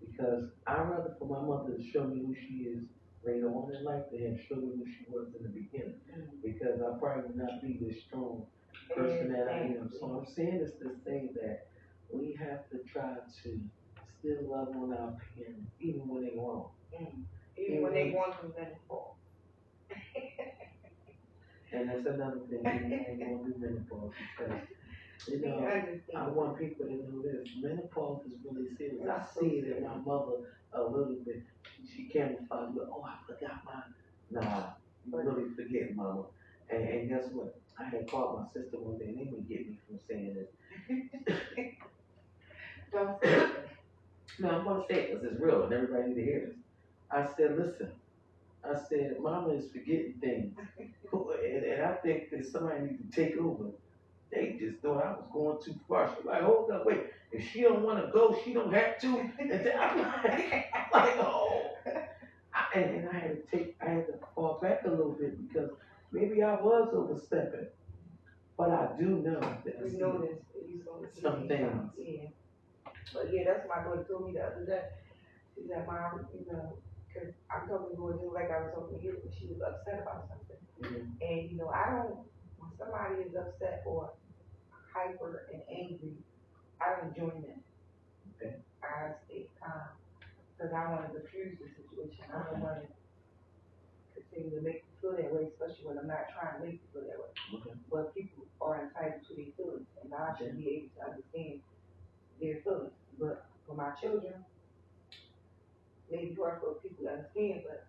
Because I'd rather for my mother to show me who she is later on in life than have show me who she was in the beginning. Because I probably would not be this strong person that I am. So I'm saying this to say that we have to try to still love on our parents, even when they're wrong. Even when they going through menopause. And that's another thing, we ain't gonna do menopause because, I want people to know this. Menopause is really serious. I see it in my mother a little bit. She camouflages, oh, I forgot mine. Nah, you really forget, mama. And guess what? I had called my sister one day and they would get me from saying this. Don't say it. No, I'm gonna say it because it's real and everybody need to hear this. I said, listen. I said, mama is forgetting things. And I think that somebody needs to take over. They just thought I was going too far. She's like, hold up, wait. If she don't want to go, she don't have to. And then I'm like, oh. And I had to fall back a little bit because maybe I was overstepping. But I do know that We noticed, you saw the some things. Yeah. But yeah, that's what my daughter told me the other day. She said, Mom, you know, cause I'm talking to her just like I was talking to you, but she was upset about something. Mhm. And you know, I don't, when somebody is upset or hyper and angry, I don't join them. Okay. I stay calm, cause I want to diffuse the situation. I don't want to continue to make you feel that way, especially when I'm not trying to make you feel that way. Okay. But people are entitled to their feelings, and I should be able to understand their feelings. But for my children, maybe hard for people to understand, but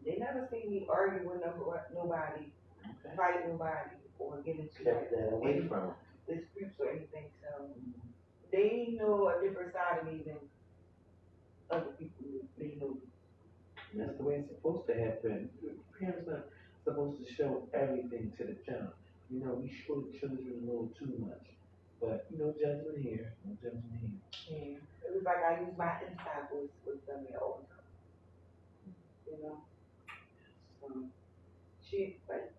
they never see me argue with nobody, Okay. fight nobody, or get into Kept that away any from 'em. disputes or anything. So Mhm. they know a different side of me than other people do. They know me. And that's the way it's supposed to happen. Parents are supposed to show everything to the child. You know, we show the children a little too much. But no judgment here, no judgment here. Yeah. It was like I use my inside voice with them all the time, you know. So she like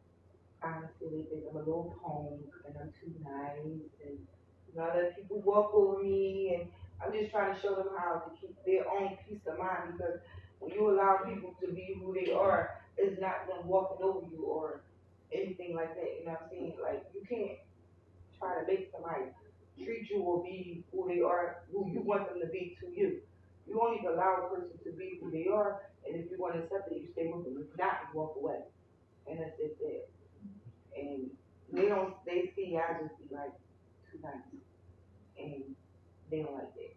honestly they think I'm a little punk and I'm too nice and you know, I let people walk over me and I'm just trying to show them how to keep their own peace of mind because when you allow people to be who they are, it's not them walking over you or anything like that, you know what I'm saying? Like you can't try to make somebody treat you or be who they are, who you want them to be to you. You only allow a person to be who they are, and if you want to accept it, you stay with them. If not, you walk away. And that's just it. And they don't, they see I just be like too nice, and they don't like that.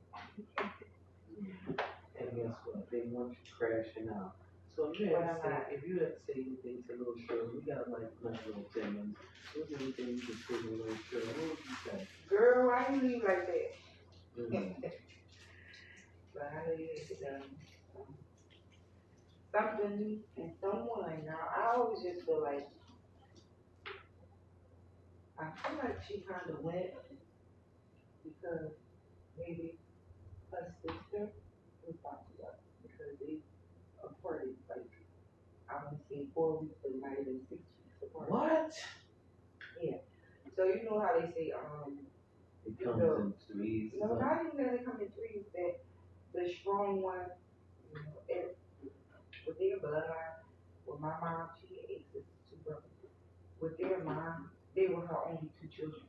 And guess what? They want you crashing out. So if you But had I'm to say, not. if you had to say anything to little Shirley, we got like little 10 minutes. What's anything you could say to little Shirley? What would you say? Girl, why you leave like that? Mm. But I know you need to done something and someone. Now I always just feel like she kind of went because maybe her sister was about to up because they aparted like I want to say 4 weeks, but it might have been 6 weeks apart. What? Yeah. So you know how they say It you comes know, in threes. no, not even that they come in threes. That the strong one, you know, with their bloodline, with my mom, she had 8 sisters, 2 brothers. With their mom, they were her only 2 children.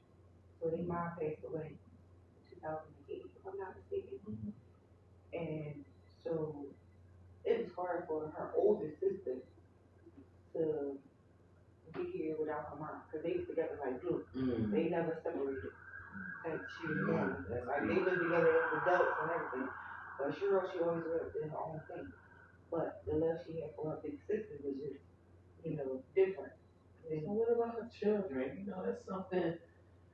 So their mom passed away in 2008, if I'm not mistaken. Mhm. And so it was hard for her older sister to be here without her mom because they was together like glue. Mm. They never separated. Like she was Yeah, born. that's Like they deep. lived together as adults and everything. But sure, she always did her own thing. But the love she had for her big sister was just, you know, different. So what about the children? You know, that's something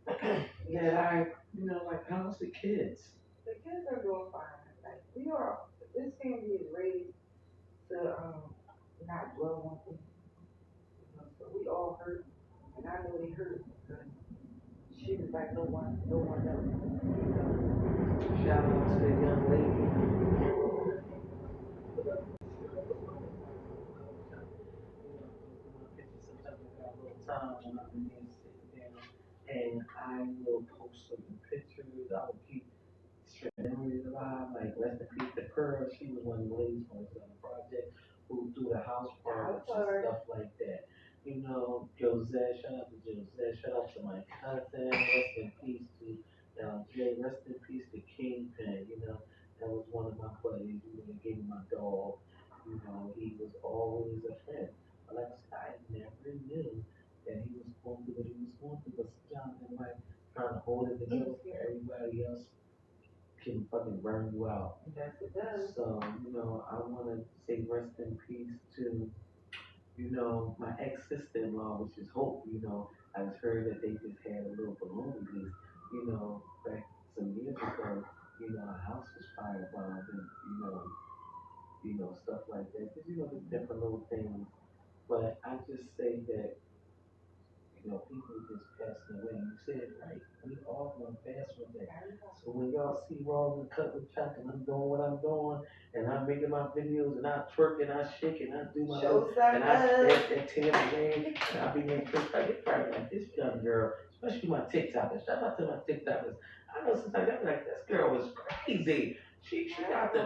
that I, you know, like how's the kids? The kids are doing fine. Like we are, this family is raised to not dwell on things. You know, so we all hurt, and I know they hurt because she was like no one else. You know, Shout out to the young lady. Sometimes I got a little time when I'm in there sitting down, and I will post some pictures. I will keep memories alive. Like rest in peace to Pearl. She was one of the ladies on the project who do the house parties and stuff like that. You know, Josette, shout out to Josette, shout out to my cousin, rest in peace to Jay, rest in peace to Kingpin, you know, that was one of my buddies, you know, that gave me my dog, you know, he was always a friend. But like I said, I never knew that he was going through what he was going through, but sometimes in life, trying to hold it together for everybody else can fucking burn you out. yes, it does. So, you know, I want to say rest in peace to, you know, my ex-sister-in-law, which is Hope, you know, I just heard that they just had a little balloon release, you know, back some years ago, you know, a house was firebombed and, you know, stuff like that. Just, you know, just different little things. But I just say that, you know, people just passing away. You said it right. We all gonna pass one day. So when y'all see Raw and Cut with Chuck and I'm doing what I'm doing and I'm making my videos and I twerk and I shake and I do my Show some and I love. that tail game and I be making trips. I get probably like this young girl, especially my TikTokers. Shout out to my TikTokers. I know sometimes I'm like, this girl was crazy. She got the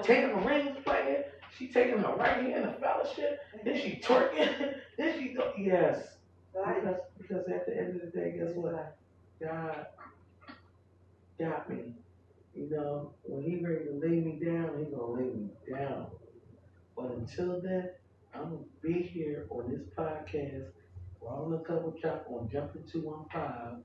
rings playing. She taking the right hand of fellowship. Then she twerking. Then she go, yes. Because at the end of the day, guess what? God got me. You know, when he ready to lay me down, he gonna lay me down. But until then, I'm gonna be here on this podcast, Rolling a Couple Chop on Jumping 215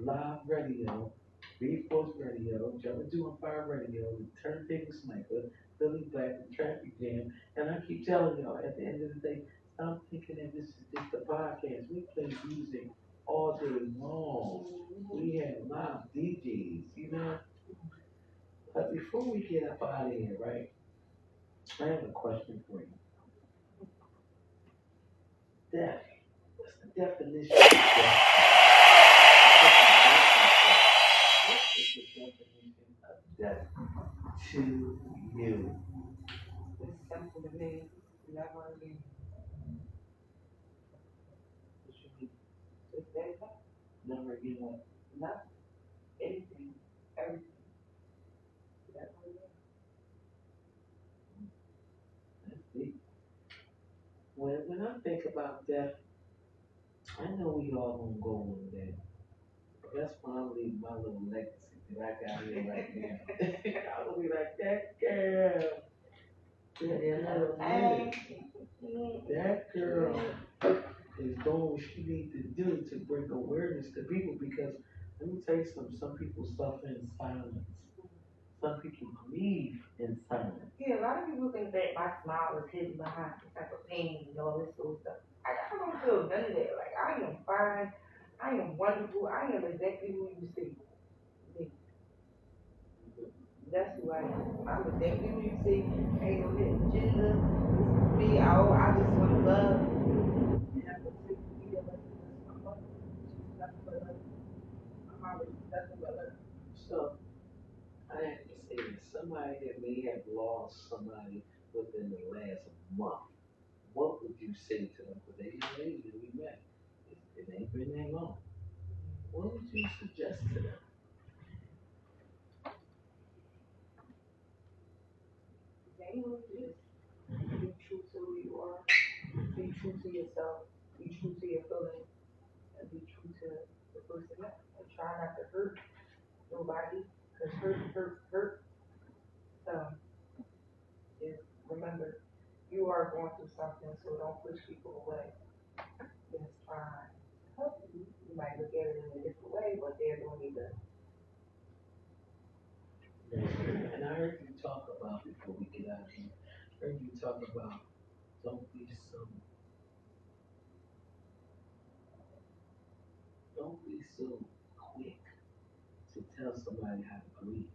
Live Radio, B Force Radio, Jumping 215 Radio, the Turntable Sniper, Philly Black, and Traffic Jam. And I keep telling y'all, at the end of the day, stop thinking that this is just a podcast. We play music all day long. We have live DJs, you know. But before we get up out of here, right, I have a question for you. Death. What's the definition of death? What is the definition of death to you? It's simple to me. Never again. What you mean? It's that simple. Never again what? Nothing. Anything. Everything. Never again. That's deep. When I think about death, I know we all gonna go one day. But that's why I'm leaving my little legacy that I got here right now. I'm gonna be like that girl. That girl is doing what she needs to do to bring awareness to people because let me tell you something, some people suffer in silence. Some people grieve in silence. Yeah, a lot of people think that my smile is hidden behind some type of pain and all this sort of stuff. I don't feel none of that. Like, I am fine. I am wonderful. I am exactly who you see. Me. That's who I am. I'm exactly who you see. Ain't no hidden agenda. This is me. I just want to love. And I'm going to take the video like this. I'm going to choose nothing but love. I'm always nothing but love. So I have to say that somebody that may have lost somebody within the last month, what would you say to them? Because they young lady that we met, it ain't been that long. What would you suggest to them? Genuinely, just be true to who you are. Be true to yourself. Be true to your feelings. And be true to the person else. And try not to hurt nobody. Because hurt. So, just remember, you are going through something, so don't push people away. Just try to help you. You might look at it in a different way, but they're doing either. And I heard you talk about, before we get out of here, I heard you talk about don't be so quick to tell somebody how to grieve.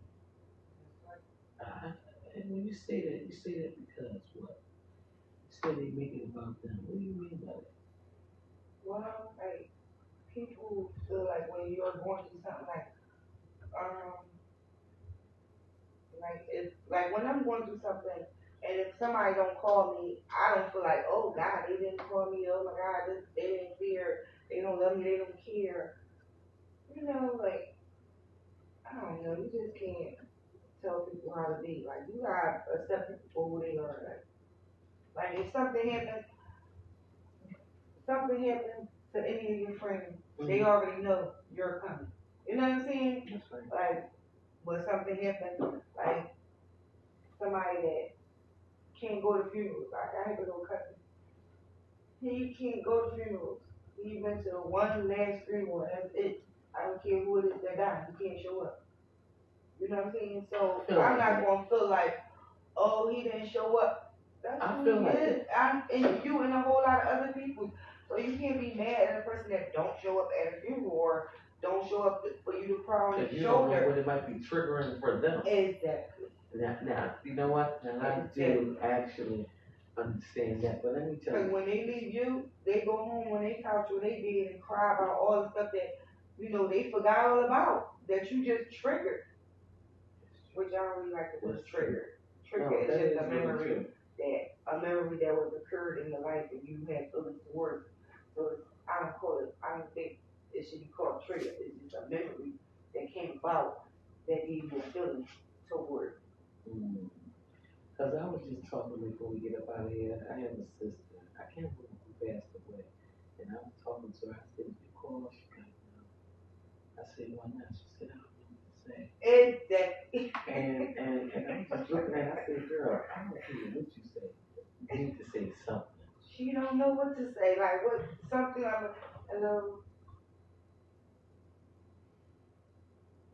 And when you say that because what? You say they make it about them. What do you mean by that? Well, like, people feel like when you're going through something like when I'm going through something and if somebody don't call me, I don't feel like, oh God, they didn't call me, oh my God, they didn't care, they don't love me, they don't care. You know, like, I don't know, you just can't tell people how to be. Like, you gotta accept people for who they are. Like if something happens to any of your friends, they already know you're coming. You know what I'm saying? That's right. Like, when something happens, like somebody that can't go to funerals. Like, I have a little cousin. He can't go to funerals. He went to one last funeral, and that's it. I don't care who it is that died. He can't show up. You know what I'm saying? So I'm not going to feel like, oh, he didn't show up. That's who he is. And you and a whole lot of other people. So you can't be mad at a person that don't show up at a funeral or don't show up for you to cry on his you shoulder. Don't know what it might be triggering for them. Exactly. Now, you know what? Now I do actually understand that, but let me tell Cause you. when they leave you, they go home on their couch or they bed and cry about all the stuff that, they forgot all about, that you just triggered, which I don't really like the word That's true. trigger. Trigger No, is that just is a really memory true. a memory that was occurred in the life and you had feelings towards it. So I don't think it should be called trigger. It's just a memory that came about that gave you a feeling towards. Mm. Cause I was just talking before we get up out of here. I have a sister. I can't remember who passed away, and I was talking to her. I said, "You call?" She like, "No." I said, "Why not?" She said, "I don't know what to say." Exactly. And I'm just looking at her. I said, "Girl, I don't care what you say. You need to say something." She don't know what to say. Like what something like hello.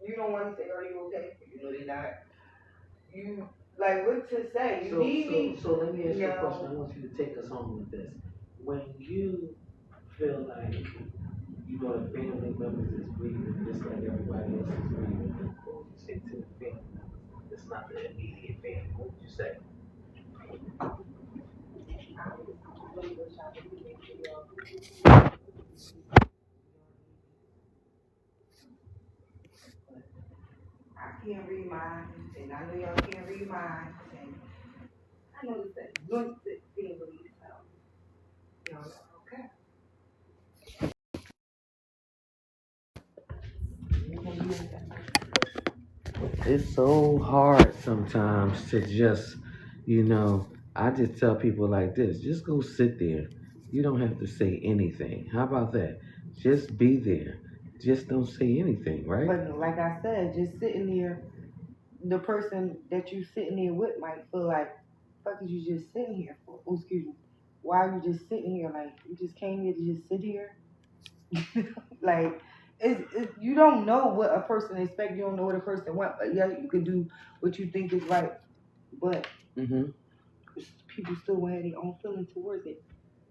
You don't want to say, "Are you okay?" You know they're not. You like what to say. You need me. So let me ask you a No. question. I want you to take us home with this. When you feel like the family members is grieving just like everybody else is grieving, what would you say to the family members? It's not the immediate family. What would you say? I can't read minds, and I know y'all can't read minds, and I know that good feeling so okay. It's so hard sometimes to just, I just tell people like this, just go sit there. You don't have to say anything. How about that? Just be there. Just don't say anything, right? But like I said, just sitting there, the person that you sitting there with might feel like, fuck is you just sitting here for? Oh, excuse me. Why are you just sitting here? Like you just came here to just sit here? Like you don't know what a person expects. You don't know what a person wants. But yeah, you can do what you think is right. But people still have their own feeling towards it,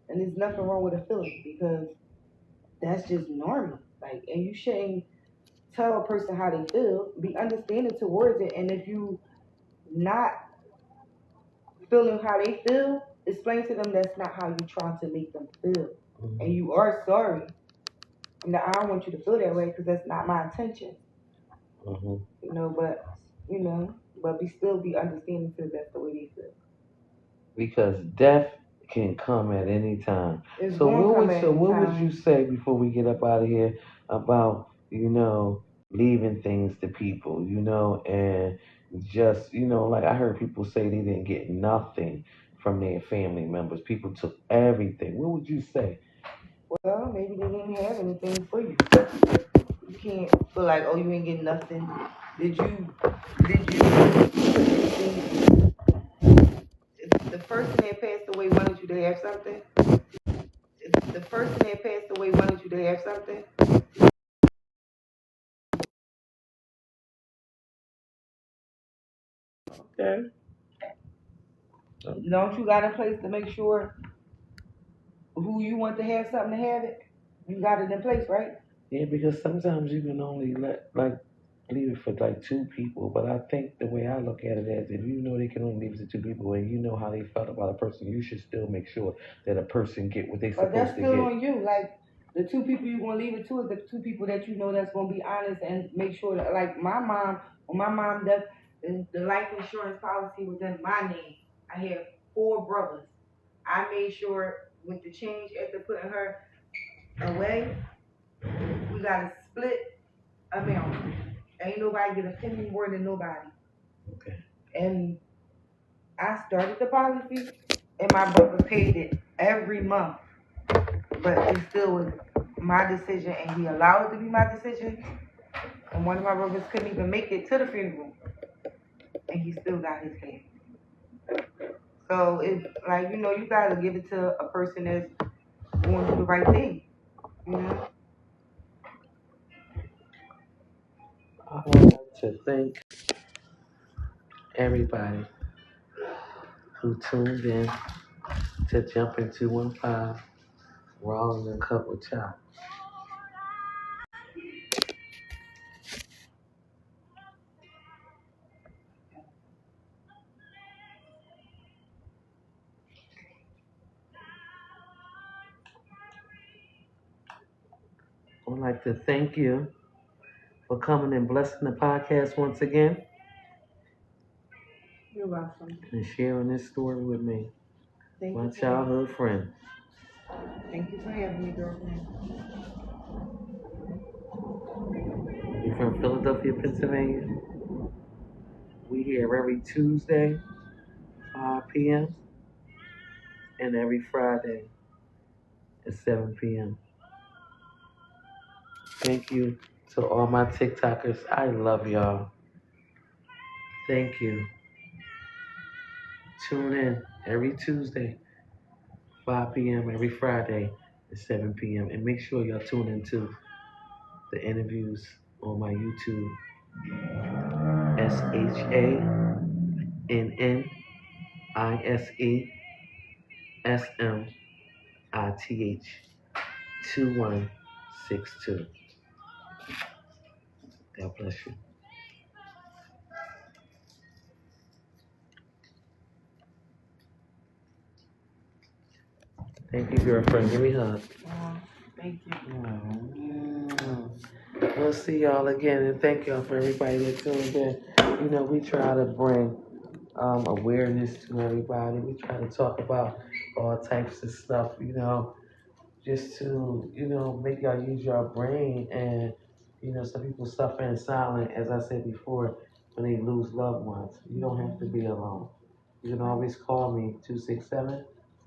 and there's nothing wrong with a feeling because that's just normal. Like, and you shouldn't tell a person how they feel. Be understanding towards it, and if you not feeling how they feel, explain to them that's not how you trying to make them feel, and you are sorry. And I don't want you to feel that way because that's not my intention. But but be understanding to that's the way they feel. Because death can come at any time. It's So gonna come at any what would you time. say before we get up out of here about, leaving things to people, and just, like I heard people say they didn't get nothing from their family members. People took everything. What would you say? Well, maybe they didn't have anything for you. You can't feel like, oh, you ain't getting nothing. Did you if the person that passed away wanted you to have something? If the person that passed away wanted you to have something? Okay. Don't you got a place to make sure who you want to have something to have it? You got it in place, right? Yeah, because sometimes you can only leave it for like two people. But I think the way I look at it is if you know they can only leave it to two people and you know how they felt about a person, you should still make sure that a person get what they But that's supposed to still get. on you. Like the two people you're gonna leave it to is the two people that you know that's gonna be honest and make sure that like my mom, when my mom does the life insurance policy was in my name. I had 4 brothers. I made sure with the change after putting her away, we got a split amount. Ain't nobody get a penny more than nobody. Okay. And I started the policy and my brother paid it every month. But it still was my decision and he allowed it to be my decision. And one of my brothers couldn't even make it to the funeral. And he still got his half. So it's like, you gotta give it to a person that's going to do the right thing. I would like to thank everybody who tuned in to Jump in 215 Raw and Cup with Chop. would like to thank you for coming and blessing the podcast once again You're welcome. and sharing this story with me, Thank my you. childhood friend. Thank you for having me, girlfriend. You're from Philadelphia, Pennsylvania. We here every Tuesday, 5 p.m. and every Friday at 7 p.m. Thank you to all my TikTokers. I love y'all. Thank you. Tune in every Tuesday, 5 p.m. every Friday at 7 p.m. And make sure y'all tune into the interviews on my YouTube. SHANNISESMITH 2162. God bless you. Thank you, girlfriend. Give me a hug. Thank you. We'll see y'all again, and thank y'all for everybody that tuned in. You know, we try to bring awareness to everybody. We try to talk about all types of stuff, you know, just to, you know, make y'all use your brain. And, you know, some people suffer in silence, as I said before, when they lose loved ones. You don't have to be alone. You can always call me,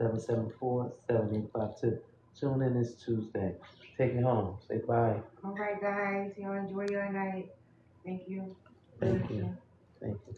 267-774-7852. Tune in this Tuesday. Take it home. Say bye. All right, guys. Y'all enjoy your night. Thank you. Thank you. Thank you.